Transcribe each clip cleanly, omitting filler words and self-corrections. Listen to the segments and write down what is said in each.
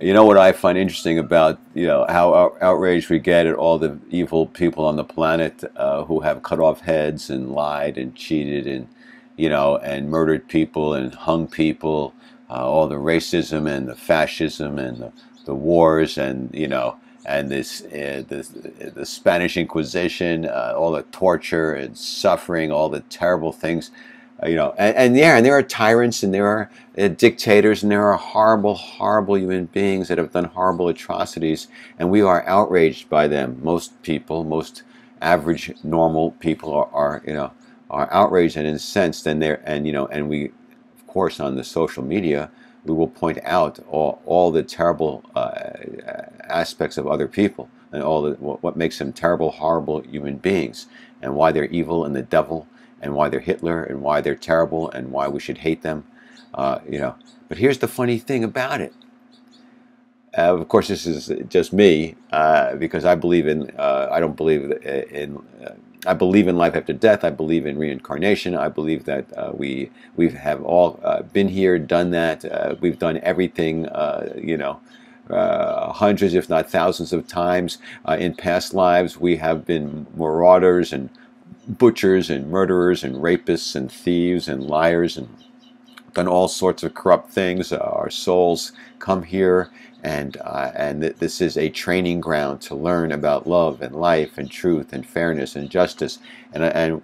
You know what I find interesting about, how outraged we get at all the evil people on the planet, who have cut off heads and lied and cheated and, and murdered people and hung people, all the racism and the fascism and the wars and, and the Spanish Inquisition, all the torture and suffering, all the terrible things, and yeah, and there are tyrants and there are dictators and there are horrible, horrible human beings that have done horrible atrocities, and we are outraged by them. Most people, most average, normal people are outraged and incensed, and and we, of course, on the social media, we will point out all the terrible aspects of other people and all the what makes them terrible, horrible human beings, and why they're evil and the devil, and why they're Hitler, and why they're terrible, and why we should hate them. But here's the funny thing about it. Of course, this is just me, because I believe in. I don't believe in. I believe in life after death. I believe in reincarnation. I believe that we have all been here, done that. We've done everything. Hundreds, if not thousands, of times in past lives. We have been marauders and butchers and murderers and rapists and thieves and liars and done all sorts of corrupt things. Our souls come here, and this is a training ground to learn about love and life and truth and fairness and justice. And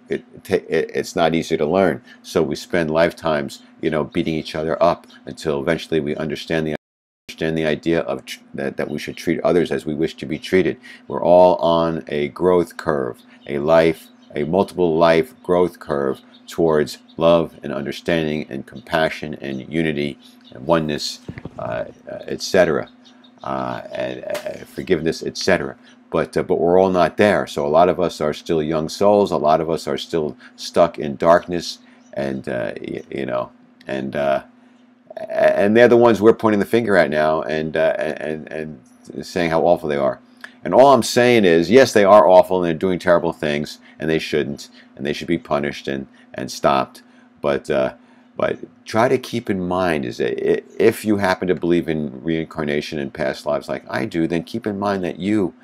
it's not easy to learn. So we spend lifetimes, beating each other up until eventually we understand the idea of that we should treat others as we wish to be treated. We're all on a growth curve, a multiple life growth curve towards love and understanding and compassion and unity and oneness, etc., and forgiveness, etc. But we're all not there. So a lot of us are still young souls. A lot of us are still stuck in darkness, and and they're the ones we're pointing the finger at now, and saying how awful they are. And all I'm saying is, yes, they are awful and they're doing terrible things, and they shouldn't, and they should be punished and stopped. But try to keep in mind is that if you happen to believe in reincarnation and past lives like I do, then keep in mind that you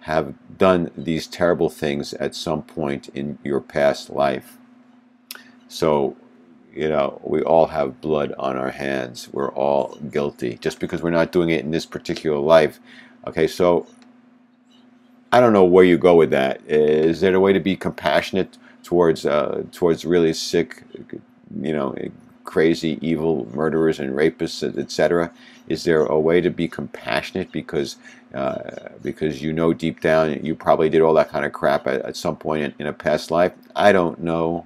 have done these terrible things at some point in your past life. So, we all have blood on our hands. We're all guilty just because we're not doing it in this particular life. Okay, so I don't know where you go with that. Is there a way to be compassionate towards really sick, crazy, evil murderers and rapists, etc.? Is there a way to be compassionate because deep down you probably did all that kind of crap at some point in a past life? I don't know.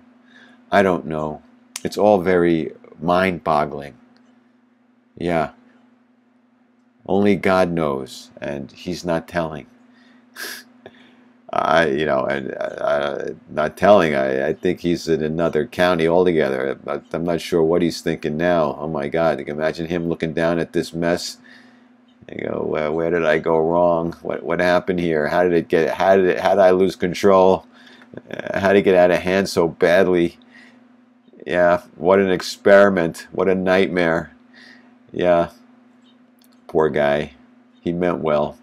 I don't know. It's all very mind-boggling. Yeah, only God knows, and He's not telling. Not telling. I think he's in another county altogether. I'm not sure what he's thinking now. Oh my God! Imagine him looking down at this mess. You go, well, where did I go wrong? What happened here? How did I lose control? How did it get out of hand so badly? Yeah, what an experiment. What a nightmare. Yeah, poor guy. He meant well.